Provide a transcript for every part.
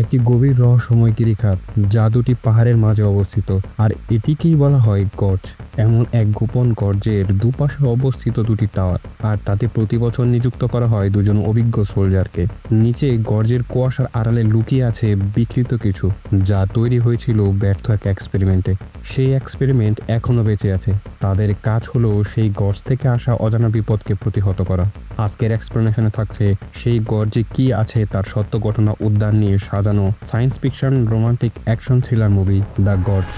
একটি গভীর রহস্যময় গিরিখাত যা দুটি পাহাড়ের মাঝে অবস্থিত, আর এটিকেই বলা হয় গর্জ। এমন এক গোপন গর্জের দুপাশে অবস্থিত দুটি টাওয়ার, আর তাতে প্রতি বছর নিযুক্ত করা হয় দুজন অভিজ্ঞ সোলজারকে। নিচে গর্জের কুয়াশার আড়ালে লুকিয়ে আছে বিকৃত কিছু, যা তৈরি হয়েছিল ব্যর্থ এক এক্সপেরিমেন্টে। সেই এক্সপেরিমেন্ট এখনও বেঁচে আছে। তাদের কাজ হলো সেই গর্জ থেকে আসা অজানা বিপদকে প্রতিহত করা। আজকের এক্সপ্লেনেশনে থাকছে সেই গর্জে কি আছে তার সত্য ঘটনা উদ্যান নিয়ে সাজানো science fiction romantic action thriller movie the gorge.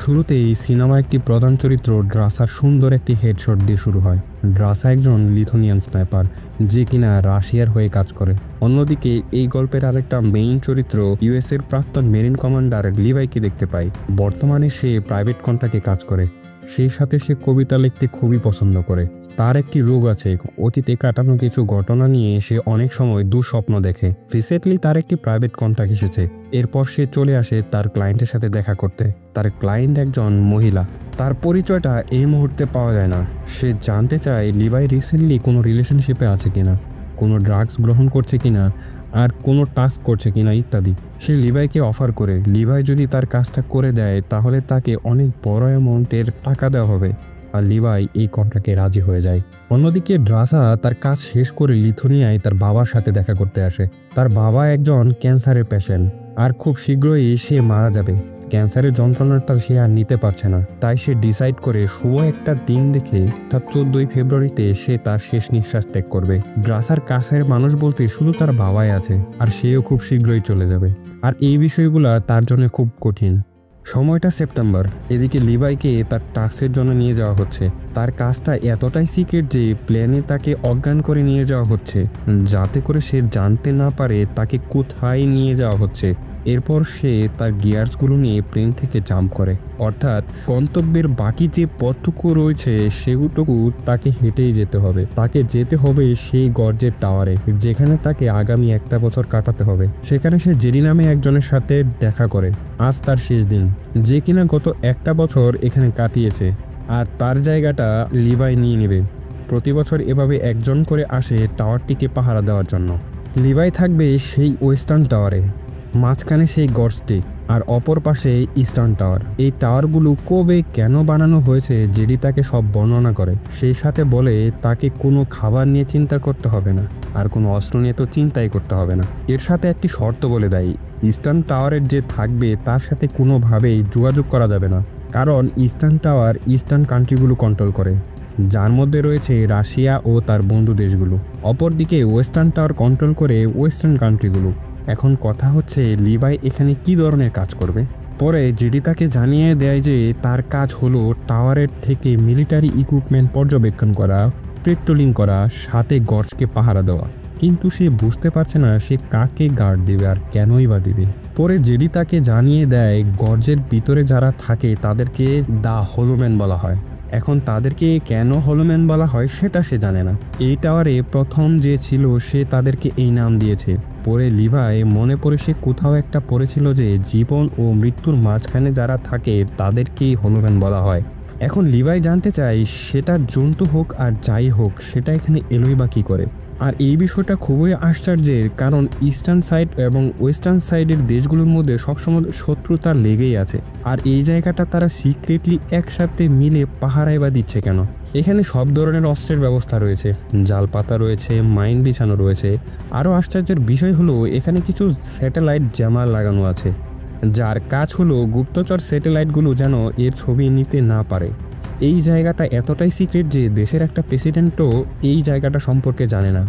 শুরুতেই সিনেমা একটি প্রধান চরিত্র ড্রাসার সুন্দর একটি হেডশট দিয়ে শুরু হয়। ড্রাসা একজন লিথুনিয়ান স্নাইপার যে কিনা রাশিয়ার হয়ে কাজ করে। অন্যদিকে এই গল্পের আরেকটা মেইন চরিত্র ইউএসের প্রাক্তন মেরিন কমান্ডার লিভাইকে দেখতে পাই। বর্তমানে সে প্রাইভেট কন্ট্রাক্টে কাজ করে। সেই সাথে সে কবিতা লিখতে খুবই পছন্দ করে। তার একটি রোগ আছে, অতীতে কাটানো কিছু ঘটনা নিয়ে সে অনেক সময় দুঃস্বপ্ন দেখে। রিসেন্টলি তার একটি প্রাইভেট কন্ট্রাক্ট এসেছে। এরপর সে চলে আসে তার ক্লায়েন্টের সাথে দেখা করতে। তার ক্লায়েন্ট একজন মহিলা। তার পরিচয়টা এই মুহূর্তে পাওয়া যায় না। সে জানতে চায় লিভাই রিসেন্টলি কোনো রিলেশনশিপে আছে কিনা, কোনো ড্রাগস গ্রহণ করছে কিনা, আর কোনো টাস্ক করছে কিনা ইত্যাদি। সে লিভাইকে অফার করে লিভাই যদি তার কাজটা করে দেয় তাহলে তাকে অনেক বড় অ্যামাউন্টের টাকা দেওয়া হবে, আর লিভাই এই কন্ট্রাক্টে রাজি হয়ে যায়। অন্যদিকে ড্রাসা তার কাজ শেষ করে লিথুনিয়ায় তার বাবার সাথে দেখা করতে আসে। তার বাবা একজন ক্যান্সারের পেশেন্ট, আর খুব শীঘ্রই সে মারা যাবে। ক্যান্সারের যন্ত্রণাটা সে আর নিতে পারছে না, তাই সে ডিসাইড করে শুভ একটা দিন দেখে তার 14ই ফেব্রুয়ারিতে সে তার শেষ নিঃশ্বাস ত্যাগ করবে। ড্রাসার কাছের মানুষ বলতে শুধু তার বাবাই আছে, আর সেও খুব শীঘ্রই চলে যাবে। আর এই বিষয়গুলো তার জন্য খুব কঠিন। সময়টা সেপ্টেম্বর। এদিকে লিভাইকে তার টাস্কের জন্য নিয়ে যাওয়া হচ্ছে। তার কাজটা এতটাই সিক্রেট যে প্লেনে তাকে অজ্ঞান করে নিয়ে যাওয়া হচ্ছে, যাতে করে সে জানতে না পারে তাকে কোথায় নিয়ে যাওয়া হচ্ছে। এরপর সে তার গিয়ার্সগুলো নিয়ে প্লেন থেকে জাম্প করে, অর্থাৎ গন্তব্যের বাকি যে পথটুকু রয়েছে সেগুটুকু তাকে হেঁটেই যেতে হবে। তাকে যেতে হবে সেই গর্জের টাওয়ারে, যেখানে তাকে আগামী একটা বছর কাটাতে হবে। সেখানে সে জেরি নামে একজনের সাথে দেখা করে। আজ তার শেষ দিন, যে কিনা গত একটা বছর এখানে কাটিয়েছে, আর তার জায়গাটা লিভাই নিয়ে নেবে। প্রতি বছর এভাবে একজন করে আসে টাওয়ারটিকে পাহারা দেওয়ার জন্য। লিভাই থাকবে সেই ওয়েস্টার্ন টাওয়ারে, মাঝখানে সেই গর্জটি, আর অপর পাশে ইস্টার্ন টাওয়ার। এই টাওয়ারগুলো কবে কেন বানানো হয়েছে জেডি তাকে সব বর্ণনা করে। সেই সাথে বলে তাকে কোনো খাবার নিয়ে চিন্তা করতে হবে না, আর কোনো অস্ত্র নিয়ে তো চিন্তাই করতে হবে না। এর সাথে একটি শর্ত বলে দেয়, ইস্টার্ন টাওয়ারের যে থাকবে তার সাথে কোনোভাবেই যোগাযোগ করা যাবে না, কারণ ইস্টার্ন টাওয়ার ইস্টার্ন কান্ট্রিগুলো কন্ট্রোল করে, যার মধ্যে রয়েছে রাশিয়া ও তার বন্ধু দেশগুলো। অপরদিকে ওয়েস্টার্ন টাওয়ার কন্ট্রোল করে ওয়েস্টার্ন কান্ট্রিগুলো। এখন কথা হচ্ছে লিভাই এখানে কি ধরনের কাজ করবে। পরে জেডি তাকে জানিয়ে দেয় যে তার কাজ হলো টাওয়ারের থেকে মিলিটারি ইকুইপমেন্ট পর্যবেক্ষণ করা, পেট্রোলিং করা, সাথে গর্জকে পাহারা দেওয়া। কিন্তু সে বুঝতে পারছে না সে কাকে গার্ড দেবে আর কেনই বা দেবে। পরে জেডি তাকে জানিয়ে দেয় গর্জের ভিতরে যারা থাকে তাদেরকে দ্য হলোম্যান বলা হয়। এখন তাদেরকে কেন হলোম্যান বলা হয় সেটা সে জানে না। এই টাওয়ারে প্রথম যে ছিল সে তাদেরকে এই নাম দিয়েছে। পরে লিভাই মনে পড়ে সে কোথাও একটা পড়েছিল যে জীবন ও মৃত্যুর মাঝখানে যারা থাকে তাদেরকেই হলোম্যান বলা হয়। এখন লিভাই জানতে চায় সেটা জন্তু হোক আর যাই হোক সেটা এখানে এলোই বা কী করে। আর এই বিষয়টা খুবই আশ্চর্যের, কারণ ইস্টার্ন সাইড এবং ওয়েস্টার্ন সাইডের দেশগুলোর মধ্যে সবসময় শত্রুতা লেগেই আছে, আর এই জায়গাটা তারা সিক্রেটলি একসাথে মিলে পাহারাই বা দিচ্ছে কেন। এখানে সব ধরনের অস্ত্রের ব্যবস্থা রয়েছে, জাল পাতা রয়েছে, মাইন বিছানো রয়েছে। আরও আশ্চর্যের বিষয় হলো এখানে কিছু স্যাটেলাইট জ্যামার লাগানো আছে, যার কাজ হলো গুপ্তচর স্যাটেলাইটগুলো যেন এর ছবি নিতে না পারে। এই জায়গাটা এতটাই সিক্রেট যে দেশের একটা প্রেসিডেন্টও এই জায়গাটা সম্পর্কে জানে না।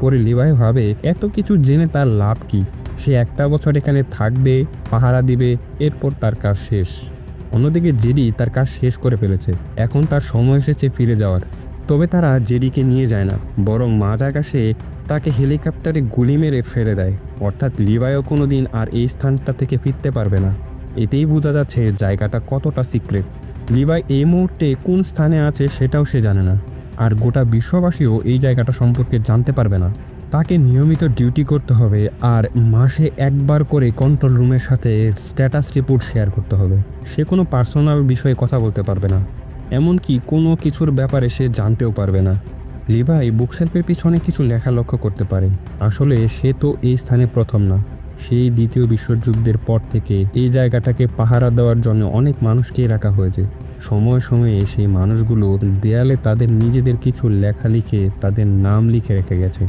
পরে লিভাই ভাবে এত কিছু জেনে তার লাভ কি। সে একটা বছর এখানে থাকবে, পাহারা দিবে, এরপর তার কাজ শেষ। অন্যদিকে জেডি তার কাজ শেষ করে ফেলেছে, এখন তার সময় এসেছে ফিরে যাওয়ার। তবে তারা জেডিকে নিয়ে যায় না, বরং মাঝ আকাশে তাকে হেলিকপ্টারে গুলি মেরে ফেলে দেয়। অর্থাৎ লিভাইও কোনো দিন আর এই স্থানটা থেকে ফিরতে পারবে না। এতেই বোঝা যাচ্ছে জায়গাটা কতটা সিক্রেট। লিভাই এই মুহূর্তে কোন স্থানে আছে সেটাও সে জানে না, আর গোটা বিশ্ববাসীও এই জায়গাটা সম্পর্কে জানতে পারবে না। তাকে নিয়মিত ডিউটি করতে হবে, আর মাসে একবার করে কন্ট্রোল রুমের সাথে স্ট্যাটাস রিপোর্ট শেয়ার করতে হবে। সে কোনো পার্সোনাল বিষয়ে কথা বলতে পারবে না, এমনকি কোনো কিছুর ব্যাপারে সে জানতেও পারবে না। লিভাই বুকশেলফের পিছনে কিছু লেখা লক্ষ্য করতে পারে। আসলে সে তো এই স্থানে প্রথম না, সেই দ্বিতীয় বিশ্বযুদ্ধের পর থেকে এই জায়গাটাকে পাহারা দেওয়ার জন্য অনেক মানুষকেই রাখা হয়েছে। সময়ে সময়ে সেই মানুষগুলো দেয়ালে তাদের নিজেদের কিছু লেখা লিখে তাদের নাম লিখে রেখে গেছে।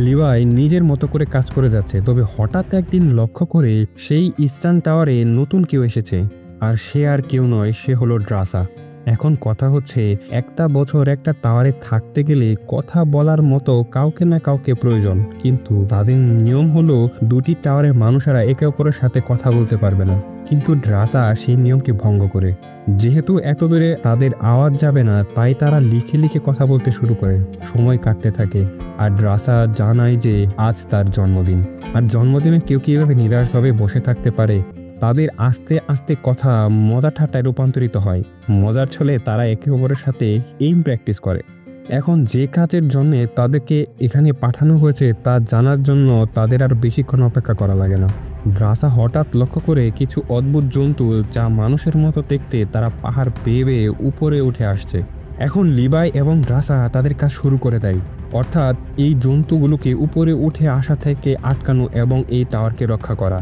লিভাই নিজের মতো করে কাজ করে যাচ্ছে, তবে হঠাৎ একদিন লক্ষ্য করে সেই ইস্টার্ন টাওয়ারে নতুন কেউ এসেছে। আর সে আর কেউ নয়, সে হলো ড্রাসা। এখন কথা হচ্ছে, একটা বছর একটা টাওয়ারে থাকতে গেলে কথা বলার মতো কাউকে না কাউকে প্রয়োজন, কিন্তু তাদের নিয়ম হলো দুটি টাওয়ারের মানুষেরা একে অপরের সাথে কথা বলতে পারবে না। কিন্তু ড্রাসা সেই নিয়মকে ভঙ্গ করে। যেহেতু এত দূরে তাদের আওয়াজ যাবে না, তাই তারা লিখে লিখে কথা বলতে শুরু করে। সময় কাটতে থাকে আর ড্রাসা জানায় যে আজ তার জন্মদিন। আর জন্মদিনে কেউ কিভাবে নিরাশভাবে বসে থাকতে পারে? তাদের আস্তে আস্তে কথা মজা ঠাট্টায় রূপান্তরিত হয়। মজার ছলে তারা একে অপরের সাথে এইম প্র্যাকটিস করে। এখন যে কাজের জন্য তাদেরকে এখানে পাঠানো হয়েছে তা জানার জন্য তাদের আর বেশিক্ষণ অপেক্ষা করা লাগে না। ড্রাসা হঠাৎ লক্ষ্য করে কিছু অদ্ভুত জন্তু যা মানুষের মতো দেখতে, তারা পাহাড় বেয়ে বেয়ে উপরে উঠে আসছে। এখন লিভাই এবং ড্রাসা তাদের কাজ শুরু করে দেয়, অর্থাৎ এই জন্তুগুলোকে উপরে উঠে আসা থেকে আটকানো এবং এই টাওয়ারকে রক্ষা করা।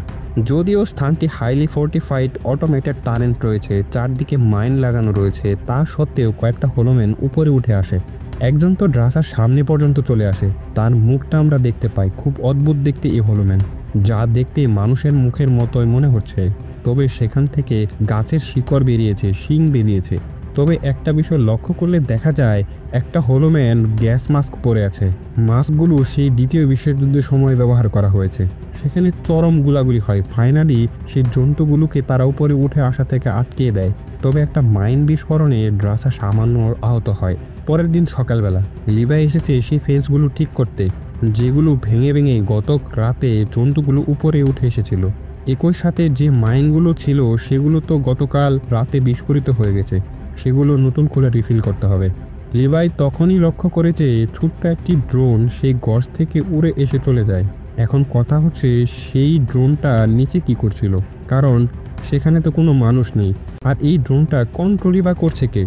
যদিও স্থানটি হাইলি ফোর্টিফাইড অটোমেটেড টারেন্ট রয়েছে, চারদিকে মাইন লাগানো রয়েছে, তা সত্ত্বেও কয়েকটা হলোম্যান উপরে উঠে আসে। একজন তো ড্রাসার সামনে পর্যন্ত চলে আসে। তার মুখটা আমরা দেখতে পাই, খুব অদ্ভুত দেখতে এই হলোম্যান, যা দেখতে মানুষের মুখের মতোই মনে হচ্ছে। তবে সেখান থেকে গাছের শিকড় বেরিয়েছে, শিং বেরিয়েছে। তবে একটা বিষয় লক্ষ্য করলে দেখা যায় একটা হলোম্যান গ্যাস মাস্ক পরে আছে। মাস্কগুলো সেই দ্বিতীয় বিশ্বযুদ্ধের সময় ব্যবহার করা হয়েছে। সেখানে চরম গুলাগুলি হয়। ফাইনালি সেই জন্তুগুলোকে তারা উপরে উঠে আসা থেকে আটকে দেয়। তবে একটা মাইন বিস্ফোরণে ড্রাসা সামান্য আহত হয়। পরের দিন সকালবেলা লিভাই এসেছে সেই ফেন্সগুলো ঠিক করতে, যেগুলো ভেঙে ভেঙে গত রাতে জন্তুগুলো উপরে উঠে এসেছিল। একই সাথে যে মাইনগুলো ছিল সেগুলো তো গতকাল রাতে বিস্ফোরিত হয়ে গেছে, সেগুলো নতুন করে রিফিল করতে হবে। লিভাই তখনই লক্ষ্য করেছে ছোট্ট একটি ড্রোন সেই গজ থেকে উড়ে এসে চলে যায়। এখন কথা হচ্ছে, সেই ড্রোনটা নিচে কি করছিল? কারণ সেখানে তো কোনো মানুষ নেই। আর এই ড্রোনটা কন্ট্রোলই বা করছে কে?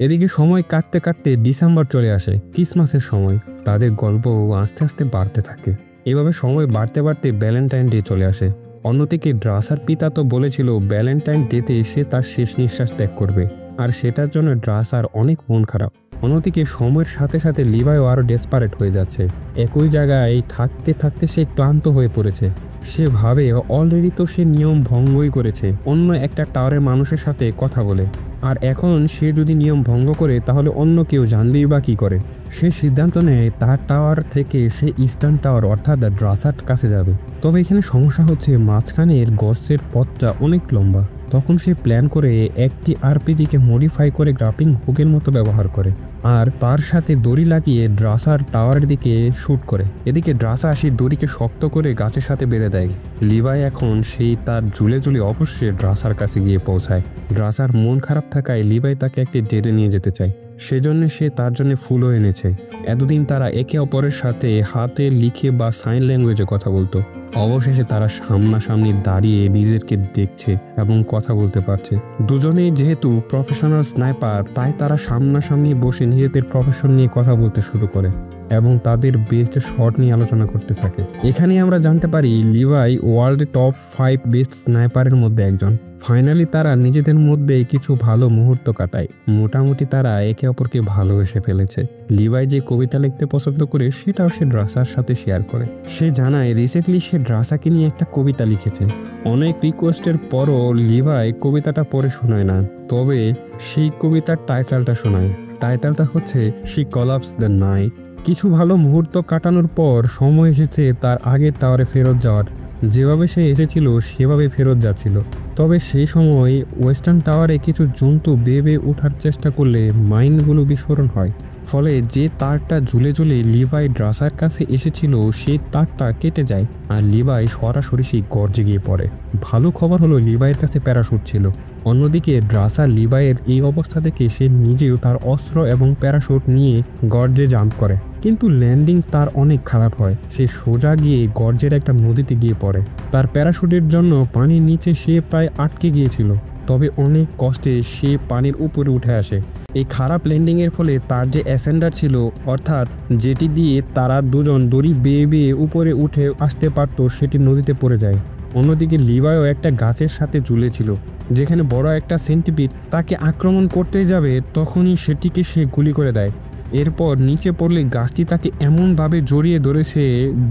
এদিকে সময় কাটতে কাটতে ডিসেম্বর চলে আসে, ক্রিসমাসের সময়। তাদের গল্প আস্তে আস্তে বাড়তে থাকে। এভাবে সময় বাড়তে বাড়তে ভ্যালেন্টাইন ডে চলে আসে। অন্যদিকে ড্রাসার পিতা তো বলেছিল ভ্যালেন্টাইন ডেতে সে তার শেষ নিঃশ্বাস ত্যাগ করবে, আর সেটার জন্য ড্রাসার অনেক মন খারাপ। অন্যদিকে সময়ের সাথে সাথে লিভাইও আরও ডেসপারেট হয়ে যাচ্ছে। একই জায়গায় থাকতে থাকতে সে ক্লান্ত হয়ে পড়েছে। সে ভাবে অলরেডি তো সে নিয়ম ভঙ্গই করেছে অন্য একটা টাওয়ারের মানুষের সাথে কথা বলে, আর এখন সে যদি নিয়ম ভঙ্গ করে তাহলে অন্য কেউ জানলেই বা কী করে। সে সিদ্ধান্ত নেয় তার টাওয়ার থেকে সে ইস্টার্ন টাওয়ার অর্থাৎ ড্রাসার কাছে যাবে। তবে এখানে সমস্যা হচ্ছে মাঝখানের গর্তের পথটা অনেক লম্বা। তখন সে প্ল্যান করে একটি আরপিজিকে মডিফাই করে গ্রাপিং হুকের মতো ব্যবহার করে, আর তার সাথে দড়ি লাগিয়ে ড্রাসার টাওয়ারের দিকে শ্যুট করে। এদিকে ড্রাসা সেই দড়িকে শক্ত করে গাছের সাথে বেঁধে দেয়। লিভাই এখন সেই তার ঝুলে ঝুলে অবশ্যই ড্রাসার কাছে গিয়ে পৌঁছায়। ড্রাসার মন খারাপ থাকায় লিভাই তাকে একটি ডেটে নিয়ে যেতে চায়। সেজন্য সে তার জন্য ফুলও এনেছে। এতদিন তারা একে অপরের সাথে হাতে লিখে বা সাইন ল্যাঙ্গুয়েজে কথা বলতো। অবশেষে তারা সামনাসামনি দাঁড়িয়ে নিজেদেরকে দেখছে এবং কথা বলতে পারছে। দুজনেই যেহেতু প্রফেশনাল স্নাইপার, তাই তারা সামনাসামনি বসে নিজেদের প্রফেশন নিয়ে কথা বলতে শুরু করে এবং তাদের বেস্ট শট নিয়ে আলোচনা করতে থাকে। এখানে আমরা জানতে পারি লিভাই ওয়ার্ল্ডের টপ 5 বেস্ট স্নাইপারের মধ্যে একজন। ফাইনালি তারা নিজেদের মধ্যে কিছু ভালো মুহূর্ত কাটায়। মোটামুটি তারা একে অপরকে ভালোবেসে ফেলেছে। লিভাই যে কবিতা লিখতে পছন্দ করে সেটাও সে ড্রাসার সাথে শেয়ার করে। সে জানায় রিসেন্টলি সে ড্রাসাকে নিয়ে একটা কবিতা লিখেছে। অনেক রিকোয়েস্টের পরও লিভাই কবিতাটা পড়ে শোনায় না, তবে সেই কবিতার টাইটেলটা শোনায়। টাইটেলটা হচ্ছে শি কলাপস দ্য নাইট। কিছু ভালো মুহূর্ত কাটানোর পর সময় এসেছে তার আগের টাওয়ারে ফেরত যাওয়ার। যেভাবে সে এসেছিল সেভাবে ফেরত যাচ্ছিল। তবে সেই সময় ওয়েস্টার্ন টাওয়ারে কিছু জন্তু বেয়ে বেয়ে ওঠার চেষ্টা করলে মাইনগুলো বিস্ফোরণ হয়। ফলে যে তারটা ঝুলে ঝুলে লিভাই ড্রাসার কাছে এসেছিল সেই তারটা কেটে যায়, আর লিভাই সরাসরি সেই গর্জে গিয়ে পড়ে। ভালো খবর হলো লিভাইয়ের কাছে প্যারাশুট ছিল। অন্যদিকে ড্রাসা লিভাইয়ের এই অবস্থা দেখে সে নিজেও তার অস্ত্র এবং প্যারাশুট নিয়ে গর্জে জাম্প করে, কিন্তু ল্যান্ডিং তার অনেক খারাপ হয়। সে সোজা গিয়ে গর্জের একটা নদীতে গিয়ে পড়ে। তার প্যারাশুটের জন্য পানির নিচে সে প্রায় আটকে গিয়েছিল, তবে অনেক কষ্টে সে পানির উপরে উঠে আসে। এই খারাপ ল্যান্ডিংয়ের ফলে তার যে অ্যাসেন্ডার ছিল, অর্থাৎ যেটি দিয়ে তারা দুজন দড়ি বেয়ে বেয়ে উপরে উঠে আসতে পারত, সেটি নদীতে পড়ে যায়। অন্যদিকে লিভাইও একটা গাছের সাথে ঝুলেছিল, যেখানে বড় একটা সেন্টিপিড তাকে আক্রমণ করতে যাবে তখনই সেটিকে সে গুলি করে দেয়। এরপর নিচে পড়লে গাছটি তাকে এমনভাবে জড়িয়ে ধরেছে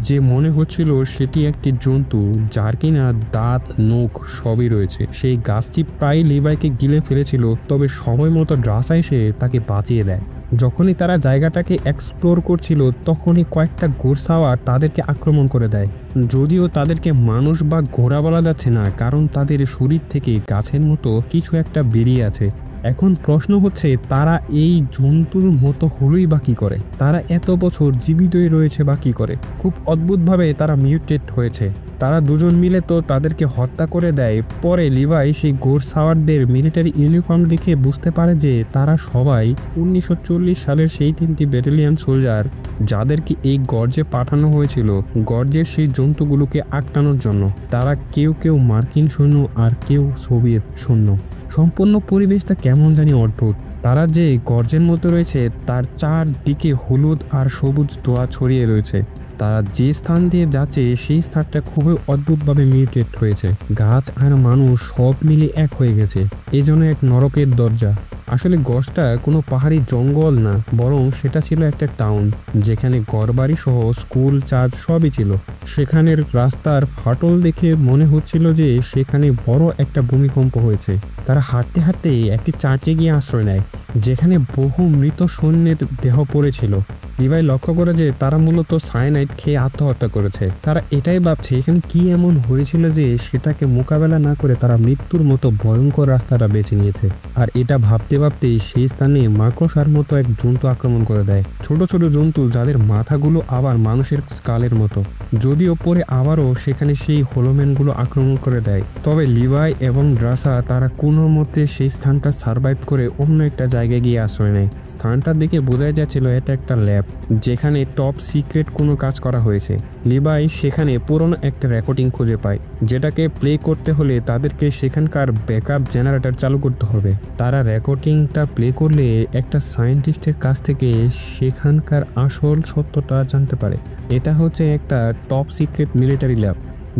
যে মনে হচ্ছিল সেটি একটি জন্তু যার কিনা দাঁত নখ সবই রয়েছে। সেই গাছটি প্রায় লিভাইকে গিলে ফেলেছিল, তবে সময় মতো ড্রাসা এসে তাকে বাঁচিয়ে দেয়। যখনই তারা জায়গাটাকে এক্সপ্লোর করছিল তখনই কয়েকটা ঘোড়সাওয়ার তাদেরকে আক্রমণ করে দেয়। যদিও তাদেরকে মানুষ বা ঘোড়া বলা যাচ্ছে না, কারণ তাদের শরীর থেকে গাছের মতো কিছু একটা বেরিয়ে আছে। এখন প্রশ্ন হচ্ছে তারা এই জন্তুর মতো হলোই বা কী করে, তারা এত বছর জীবিতই রয়েছে বা কী করে। খুব অদ্ভুতভাবে তারা মিউটেট হয়েছে। তারা দুজন মিলে তো তাদেরকে হত্যা করে দেয়। পরে লিভাই সেই ঘোড়সাওয়ারদের মিলিটারি ইউনিফর্ম দেখে বুঝতে পারে যে তারা সবাই 1940 সালের সেই 3টি ব্যাটালিয়ন সোলজার, যাদেরকে এই গর্জে পাঠানো হয়েছিল গর্জের সেই জন্তুগুলোকে আটকানোর জন্য। তারা কেউ কেউ মার্কিন সৈন্য আর কেউ সোভিয়েত সৈন্য। সম্পূর্ণ পরিবেশটা কেমন জানি অদ্ভুত। তারা যে গর্জের মতো রয়েছে তার চারদিকে হলুদ আর সবুজ ধোঁয়া ছড়িয়ে রয়েছে। তারা যে স্থান দিয়ে যাচ্ছে সেই স্থানটা খুবই অদ্ভুতভাবে মিউটেট হয়েছে। গাছ আর মানুষ সব মিলে এক হয়ে গেছে, এজন্য এক নরকের দরজা। আসলে গর্জটা কোনো পাহাড়ি জঙ্গল না, বরং সেটা ছিল একটা টাউন, যেখানে ঘরবাড়ি সহ স্কুল চার্চ সবই ছিল। সেখানের রাস্তার ফাটল দেখে মনে হচ্ছিল যে সেখানে বড় একটা ভূমিকম্প হয়েছে। তারা হাঁটতে হাঁটতে একটি চার্চে গিয়ে আশ্রয় নেয়, যেখানে বহু মৃত সৈন্যের দেহ পড়েছিল। লিভাই লক্ষ্য করে যে তারা মূলত সায়ানাইড খেয়ে আত্মহত্যা করেছে। তারা এটাই ভাবছে এখানে কি এমন হয়েছিল যে সেটাকে মোকাবেলা না করে তারা মৃত্যুর মতো ভয়ঙ্কর রাস্তাটা বেছে নিয়েছে। আর এটা ভাবতে ভাবতেই সেই স্থানে মাকড়সার মতো এক জন্তু আক্রমণ করে দেয়। ছোট ছোট জন্তু যাদের মাথাগুলো আবার মানুষের স্কালের মতো। যদিও পরে আবারও সেখানে সেই হোলোম্যানগুলো আক্রমণ করে দেয়, তবে লিভাই এবং ড্রাসা তারা কোনো মতে সেই স্থানটা সার্ভাইভ করে অন্য একটা জায়গায় গিয়ে আশ্রয় নেয়। স্থানটা দেখে বোঝাই যাচ্ছিল এটা একটা ল্যাব, যেখানে টপ সিক্রেট কোনো কাজ করা হয়েছে। লিভাই সেখানে পুরনো একটা রেকর্ডিং খুঁজে পায়, যেটাকে প্লে করতে হলে তাদেরকে সেখানকার ব্যাকআপ জেনারেটর চালু করতে হবে। তারা রেকর্ডিংটা প্লে করলে একটা সায়েন্টিস্টের কাছ থেকে সেখানকার আসল সত্যটা জানতে পারে। এটা হচ্ছে একটা টপ সিক্রেট মিলিটারি ল্যাব,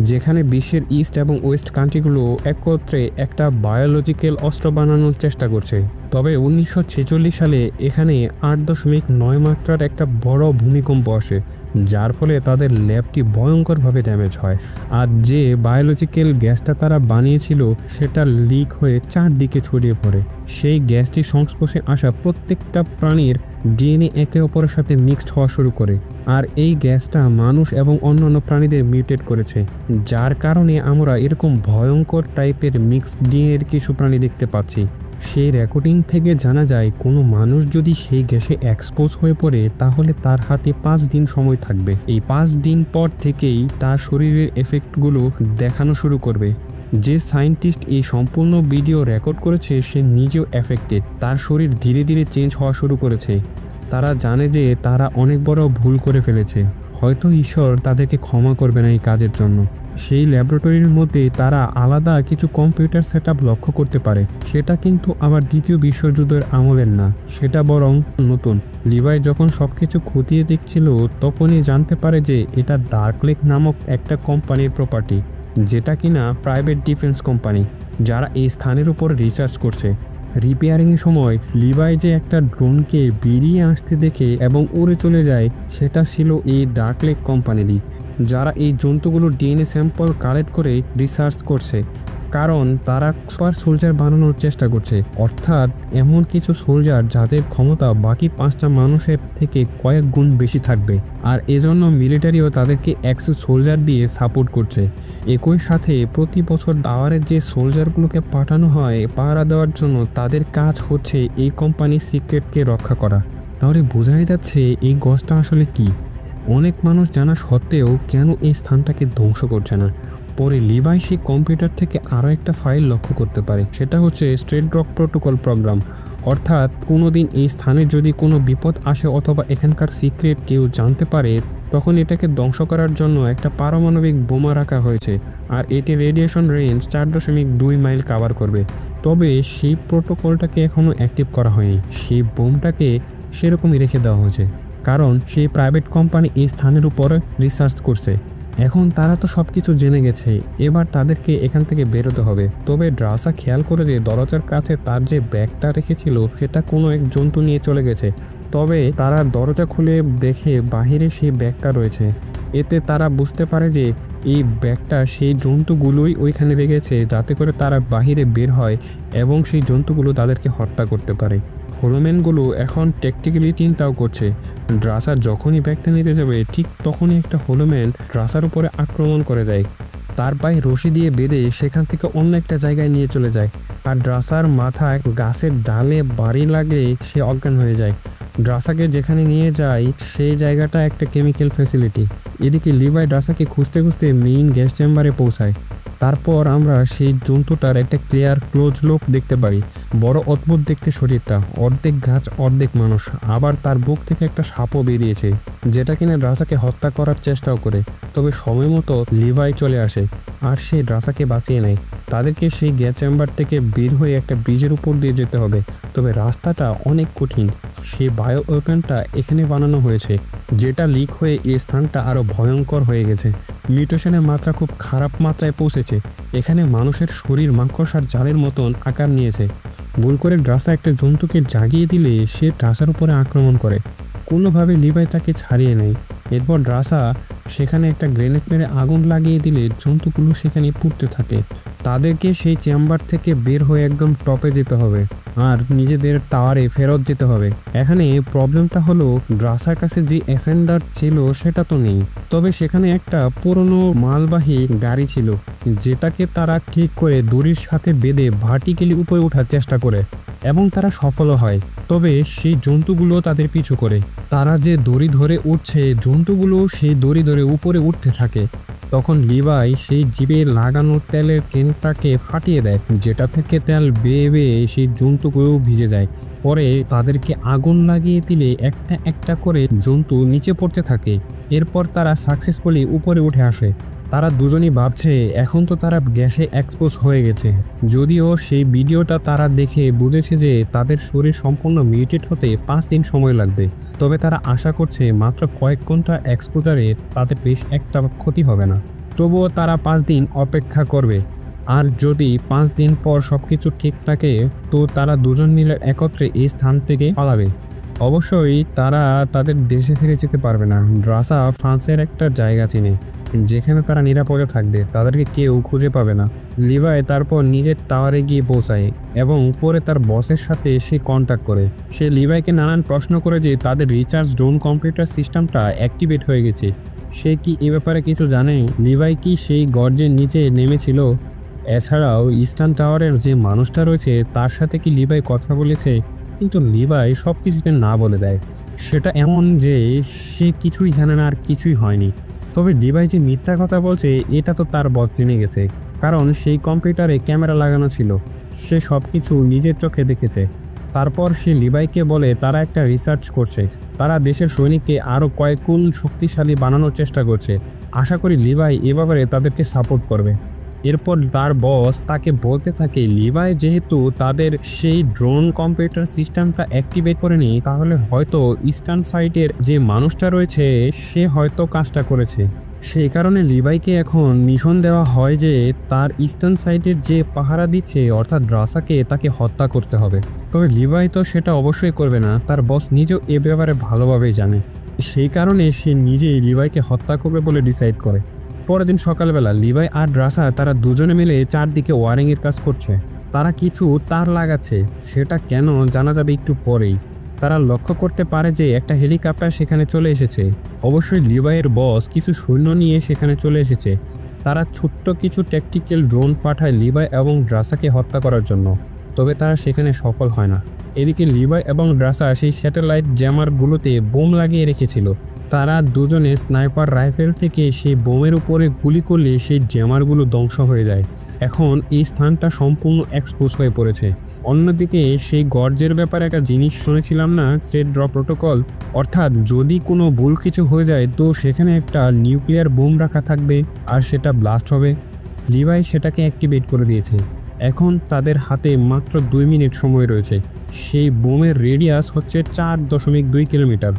যেখানে বিশ্বের ইস্ট এবং ওয়েস্ট কান্ট্রিগুলো একত্রে একটা বায়োলজিক্যাল অস্ত্র বানানোর চেষ্টা করছে। তবে 1946 সালে এখানে 8.9 মাত্রার একটা বড় ভূমিকম্প আসে, যার ফলে তাদের ল্যাবটি ভয়ঙ্করভাবে ড্যামেজ হয়। আর যে বায়োলজিক্যাল গ্যাসটা তারা বানিয়েছিল সেটা লিক হয়ে চারদিকে ছড়িয়ে পড়ে। সেই গ্যাসটির সংস্পর্শে আসা প্রত্যেকটা প্রাণীর ডিএনএ একে অপরের সাথে মিক্সড হওয়া শুরু করে। আর এই গ্যাসটা মানুষ এবং অন্যান্য প্রাণীদের মিউটেট করেছে, যার কারণে আমরা এরকম ভয়ঙ্কর টাইপের মিক্সড ডিএনএর কিছু প্রাণী দেখতে পাচ্ছি। সেই রেকর্ডিং থেকে জানা যায় কোনো মানুষ যদি সেই গ্যাসে এক্সপোজ হয়ে পড়ে তাহলে তার হাতে 5 দিন সময় থাকবে। এই 5 দিন পর থেকেই তার শরীরের এফেক্টগুলো দেখানো শুরু করবে। যে সায়েন্টিস্ট এই সম্পূর্ণ ভিডিও রেকর্ড করেছে সে নিজেও এফেক্টেড। তার শরীর ধীরে ধীরে চেঞ্জ হওয়া শুরু করেছে। তারা জানে যে তারা অনেক বড় ভুল করে ফেলেছে, হয়তো ঈশ্বর তাদেরকে ক্ষমা করবে না এই কাজের জন্য। সেই ল্যাবরেটরির মধ্যে তারা আলাদা কিছু কম্পিউটার সেটআপ লক্ষ্য করতে পারে। সেটা কিন্তু আবার দ্বিতীয় বিশ্বযুদ্ধের আমলের না, সেটা বরং নতুন। লিভাই যখন সবকিছু খতিয়ে দেখছিল তখনই জানতে পারে যে এটা ডার্ক লেক নামক একটা কোম্পানির প্রপার্টি, যেটা কিনা প্রাইভেট ডিফেন্স কোম্পানি, যারা এই স্থানের উপর রিসার্চ করছে। রিপেয়ারিংয়ের সময় লিভাই যে একটা ড্রোনকে বেরিয়ে আসতে দেখে এবং উড়ে চলে যায়, সেটা ছিল এই ডার্ক লেক কোম্পানিরই, যারা এই জন্তুগুলোর ডিএনএ স্যাম্পল কালেক্ট করে রিসার্চ করছে। কারণ তারা সুপার সোলজার বানানোর চেষ্টা করছে, অর্থাৎ এমন কিছু সোলজার যাদের ক্ষমতা বাকি 5টা মানুষের থেকে কয়েক গুণ বেশি থাকবে। আর এজন্য মিলিটারিও তাদেরকে এক্স সোলজার দিয়ে সাপোর্ট করছে। একই সাথে প্রতি বছর দাওয়ারের যে সোলজারগুলোকে পাঠানো হয় পাহারা দেওয়ার জন্য, তাদের কাজ হচ্ছে এই কোম্পানির সিক্রেটকে রক্ষা করা। তাহলে বোঝাই যাচ্ছে এই গজটা আসলে কি। অনেক মানুষ জানা সত্ত্বেও কেন এই স্থানটাকে ধ্বংস করছে না। পরে লিভাই সেই কম্পিউটার থেকে আরও একটা ফাইল লক্ষ্য করতে পারে, সেটা হচ্ছে স্ট্রেট রক প্রোটোকল প্রোগ্রাম। অর্থাৎ কোনোদিন এই স্থানে যদি কোনো বিপদ আসে অথবা এখানকার সিক্রেট কেউ জানতে পারে, তখন এটাকে ধ্বংস করার জন্য একটা পারমাণবিক বোমা রাখা হয়েছে। আর এটি রেডিয়েশন রেঞ্জ 4.2 মাইল কভার করবে। তবে সেই প্রোটোকলটাকে এখনও অ্যাক্টিভ করা হয়নি, সেই বোমটাকে সেরকমই রেখে দেওয়া হয়েছে, কারণ সেই প্রাইভেট কোম্পানি এই স্থানের উপরে রিসার্চ করছে। এখন তারা তো সবকিছু জেনে গেছে, এবার তাদেরকে এখান থেকে বেরোতে হবে। তবে ড্রাসা খেয়াল করে যে দরজার কাছে তার যে ব্যাগটা রেখেছিল সেটা কোনো এক জন্তু নিয়ে চলে গেছে। তবে তারা দরজা খুলে দেখে বাহিরে সেই ব্যাগটা রয়েছে। এতে তারা বুঝতে পারে যে এই ব্যাগটা সেই জন্তুগুলোই ওইখানে রেখেছে, যাতে করে তারা বাহিরে বের হয় এবং সেই জন্তুগুলো তাদেরকে হত্যা করতে পারে। হলোম্যানগুলো এখন ট্যাকটিক্যালি চিন্তাও করছে। ড্রাসার যখনই ব্যাগটা নিতে যাবে ঠিক তখনই একটা হলোম্যান ড্রাসার উপরে আক্রমণ করে দেয়। তার পায়ে রশি দিয়ে বেঁধে সেখান থেকে অন্য একটা জায়গায় নিয়ে চলে যায়। আর ড্রাসার মাথায় গাছের ডালে বাড়ি লাগলে সে অজ্ঞান হয়ে যায়। ড্রাসাকে যেখানে নিয়ে যায় সেই জায়গাটা একটা কেমিক্যাল ফ্যাসিলিটি। এদিকে লিভাই ড্রাসাকে খুঁজতে খুঁজতে মেইন গ্যাস চেম্বারে পৌঁছায়। তারপর আমরা সেই জন্তুটার একটা ক্লিয়ার ক্লোজ লুক দেখতে পারি। বড় অদ্ভুত দেখতে শরীরটা, অর্ধেক গাছ অর্ধেক মানুষ। আবার তার বুক থেকে একটা সাপও বেরিয়েছে, যেটা কিনা ড্রাসাকে হত্যা করার চেষ্টাও করে। তবে সময় মতো লিভাই চলে আসে আর সে ড্রাসাকে বাঁচিয়ে নেয়। তাদেরকে সেই গ্যাস চেম্বার থেকে বের হয়ে একটা ব্রিজের উপর দিয়ে যেতে হবে। তবে রাস্তাটা অনেক কঠিন। সেই বায়ো ওয়েপনটা এখানে বানানো হয়েছে, যেটা লিক হয়ে এই স্থানটা আরও ভয়ঙ্কর হয়ে গেছে। মিউটেশনের মাত্রা খুব খারাপ মাত্রায় পৌঁছেছে। এখানে মানুষের শরীর মাকড়সার জালের মতন আকার নিয়েছে। ভুল করে ড্রাসা একটা জন্তুকে জাগিয়ে দিলে সে ড্রাসার উপরে আক্রমণ করে। কোনোভাবে লিভাই তাকে ছাড়িয়ে নেয়। এরপর ড্রাসা সেখানে একটা গ্রেনেড মেরে আগুন লাগিয়ে দিলে জন্তুগুলো সেখানে পুড়তে থাকে। তাদেরকে সেই চেম্বার থেকে বের হয়ে একদম টপে যেতে হবে আর নিজেদের টাওয়ারে ফেরত যেতে হবে। এখানে প্রবলেমটা হলো ড্রাসার কাছে যে অ্যাসেন্ডার ছিল সেটা তো নেই। তবে সেখানে একটা পুরনো মালবাহী গাড়ি ছিল, যেটাকে তারা ক্লিক করে দড়ির সাথে বেঁধে ভার্টিক্যালি উপরে ওঠার চেষ্টা করে এবং তারা সফলও হয়। তবে সেই জন্তুগুলো তাদের পিছু করে। তারা যে দড়ি ধরে উঠছে, জন্তুগুলো সেই দড়ি ধরে উপরে উঠতে থাকে। তখন লিভাই সেই জিপে লাগানো তেলের ক্যানটাকে ফাটিয়ে দেয়, যেটা থেকে তেল বেয়ে বেয়ে সেই জন্তুগুলো ভিজে যায়। পরে তাদেরকে আগুন লাগিয়ে দিলে একটা একটা করে জন্তু নিচে পড়তে থাকে। এরপর তারা সাকসেসফুলি উপরে উঠে আসে। তারা দুজনই ভাবছে এখন তো তারা গ্যাসে এক্সপোজ হয়ে গেছে। যদিও সেই ভিডিওটা তারা দেখে বুঝেছে যে তাদের শরীর সম্পূর্ণ মিউটেট হতে 5 দিন সময় লাগবে। তবে তারা আশা করছে মাত্র কয়েক ঘন্টা এক্সপোজারে তাদের বেশ একটা ক্ষতি হবে না। তবুও তারা 5 দিন অপেক্ষা করবে। আর যদি 5 দিন পর সবকিছু ঠিক থাকে তো তারা দুজন মিলে একত্রে এই স্থান থেকে পালাবে। অবশ্যই তারা তাদের দেশে ফিরে যেতে পারবে না। ড্রাসা ফ্রান্সের একটা জায়গা চিনে, যেখানে তারা নিরাপদে থাকবে, তাদেরকে কেউ খুঁজে পাবে না। লিভাই তারপর নিজের টাওয়ারে গিয়ে পৌঁছায় এবং পরে তার বসের সাথে সে কন্ট্যাক্ট করে। সে লিভাইকে নানান প্রশ্ন করে যে তাদের রিচার্জ ড্রোন কম্পিউটার সিস্টেমটা অ্যাক্টিভেট হয়ে গেছে। সে কি এ ব্যাপারে কিছু জানে? লিভাই কি সেই গর্জের নিচে নেমেছিল? এছাড়াও ইস্টার্ন টাওয়ারের যে মানুষটা রয়েছে তার সাথে কি লিভাই কথা বলেছে? কিন্তু লিভাই সব কিছুতে না বলে দেয়। সেটা এমন যে সে কিছুই জানে না আর কিছুই হয়নি। তবে লিভাই যে মিথ্যা কথা বলছে এটা তো তার বস জেনে গেছে, কারণ সেই কম্পিউটারে ক্যামেরা লাগানো ছিল। সে সব কিছু নিজের চোখে দেখেছে। তারপর সে লিভাইকে বলে তারা একটা রিসার্চ করছে। তারা দেশের সৈনিককে আরও কয়েক গুণ শক্তিশালী বানানোর চেষ্টা করছে। আশা করি লিভাই এ ব্যাপারে তাদেরকে সাপোর্ট করবে। এরপর তার বস তাকে বলতে থাকে লিভাই যেহেতু তাদের সেই ড্রোন কম্পিউটার সিস্টেমটা অ্যাক্টিভেট করেনি, তাহলে হয়তো ইস্টার্ন সাইটের যে মানুষটা রয়েছে সে হয়তো কাজটা করেছে। সেই কারণে লিভাইকে এখন মিশন দেওয়া হয় যে তার ইস্টার্ন সাইটের যে পাহারা দিচ্ছে অর্থাৎ ড্রাসাকে তাকে হত্যা করতে হবে। তবে লিভাই তো সেটা অবশ্যই করবে না, তার বস নিজেও এ ব্যাপারে ভালোভাবেই জানে। সেই কারণে সে নিজেই লিভাইকে হত্যা করবে বলে ডিসাইড করে। পরের দিন সকালবেলা লিভাই আর ড্রাসা তারা দুজনে মিলে চারদিকে ওয়ারিংয়ের কাজ করছে। তারা কিছু তার লাগাচ্ছে, সেটা কেন জানা যাবে একটু পরেই। তারা লক্ষ্য করতে পারে যে একটা হেলিকপ্টার সেখানে চলে এসেছে। অবশ্যই লিভাইয়ের বস কিছু সৈন্য নিয়ে সেখানে চলে এসেছে। তারা ছোট্ট কিছু ট্যাকটিক্যাল ড্রোন পাঠায় লিভাই এবং ড্রাসাকে হত্যা করার জন্য। তবে তারা সেখানে সফল হয় না। এদিকে লিভাই এবং ড্রাসা সেই স্যাটেলাইট জ্যামারগুলোতে বোম লাগিয়ে রেখেছিল। তারা দুজনে স্নাইপার রাইফেল থেকে সেই বোমের উপরে গুলি করলে সেই জ্যামারগুলো ধ্বংস হয়ে যায়। এখন এই স্থানটা সম্পূর্ণ এক্সপোজ হয়ে পড়েছে। অন্যদিকে সেই গর্জের ব্যাপারে একটা জিনিস শুনেছিলাম না, সেট ড্র প্রোটোকল, অর্থাৎ যদি কোনো ভুল কিছু হয়ে যায় তো সেখানে একটা নিউক্লিয়ার বোম রাখা থাকবে আর সেটা ব্লাস্ট হবে। লিভাই সেটাকে অ্যাক্টিভেট করে দিয়েছে। এখন তাদের হাতে মাত্র 2 মিনিট সময় রয়েছে। সেই বোমের রেডিয়াস হচ্ছে 4.2 কিলোমিটার।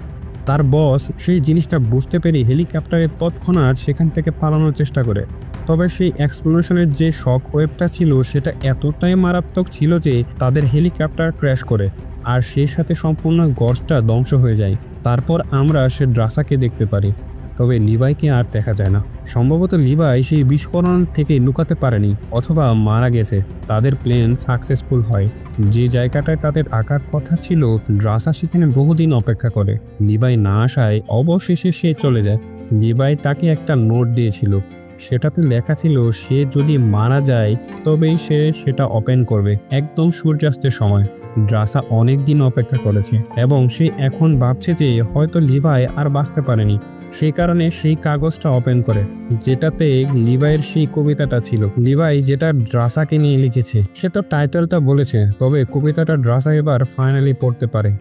তার বস সেই জিনিসটা বুঝতে পেরে হেলিকপ্টারে তৎক্ষণাৎ সেখান থেকে পালানোর চেষ্টা করে। তবে সেই এক্সপ্লোশনের যে শক ওয়েভটা ছিল সেটা এতটাই মারাত্মক ছিল যে তাদের হেলিকপ্টার ক্র্যাশ করে, আর সেই সাথে সম্পূর্ণ গর্জটা ধ্বংস হয়ে যায়। তারপর আমরা সে ড্রাসাকে দেখতে পারি, তবে লিভাইকে আর দেখা যায় না। সম্ভবত লিভাই সেই বিস্ফোরণ থেকে লুকাতে পারেনি অথবা মারা গেছে। তাদের প্লেন সাকসেসফুল হয়। যে জায়গাটায় তাদের থাকার কথা ছিল, ড্রাসা সেখানে বহুদিন অপেক্ষা করে। লিভাই না আসায় অবশেষে সে চলে যায়। লিভাই তাকে একটা নোট দিয়েছিল, সেটাতে লেখা ছিল সে যদি মারা যায় তবেই সে সেটা ওপেন করবে একদম সূর্যাস্তের সময়। ড্রাসা অনেক দিন অপেক্ষা করেছে এবং সে এখন ভাবছে যে হয়তো লিভাই আর বাঁচতে পারেনি। সেই কারণে সেই কাগজটা ওপেন করে, যেটাতে লিভাইয়ের সেই কবিতাটা ছিল। লিভাই যেটা ড্রাসাকে নিয়ে লিখেছে, সে তো টাইটেলটা বলেছে, তবে কবিতাটা ড্রাসা এবার ফাইনালি পড়তে পারে।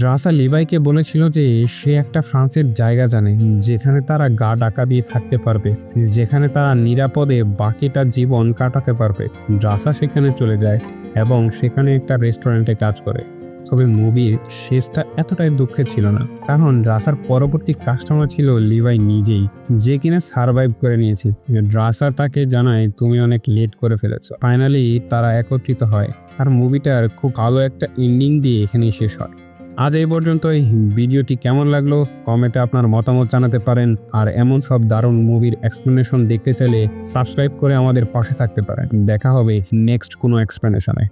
ড্রাসা লিভাইকে বলেছিল যে সে একটা ফ্রান্সের জায়গা জানে যেখানে তারা গা ঢাকা দিয়ে থাকতে পারবে, যেখানে তারা নিরাপদে বাকিটা জীবন কাটাতে পারবে। ড্রাসা সেখানে চলে যায় এবং সেখানে একটা রেস্টুরেন্টে কাজ করে। তবে মুভির শেষটা এতটাই দুঃখের ছিল না, কারণ ড্রাসার পরবর্তী কাস্টমার ছিল লিভাই নিজেই, যে কিনা সারভাইভ করে নিয়েছে। ড্রাসার তাকে জানায় তুমি অনেক লেট করে ফেলেছো। ফাইনালি তারা একত্রিত হয়, আর মুভিটার খুব ভালো একটা এন্ডিং দিয়ে এখানেই শেষ হয়। আজ এই পর্যন্তই। ভিডিওটি কেমন লাগলো কমেন্টে আপনার মতামত জানাতে পারেন, আর এমন সব দারুণ মুভির এক্সপ্লেনেশন দেখতে চাইলে সাবস্ক্রাইব করে আমাদের পাশে থাকতে পারেন। দেখা হবে নেক্সট কোনো এক্সপ্লেনেশনে।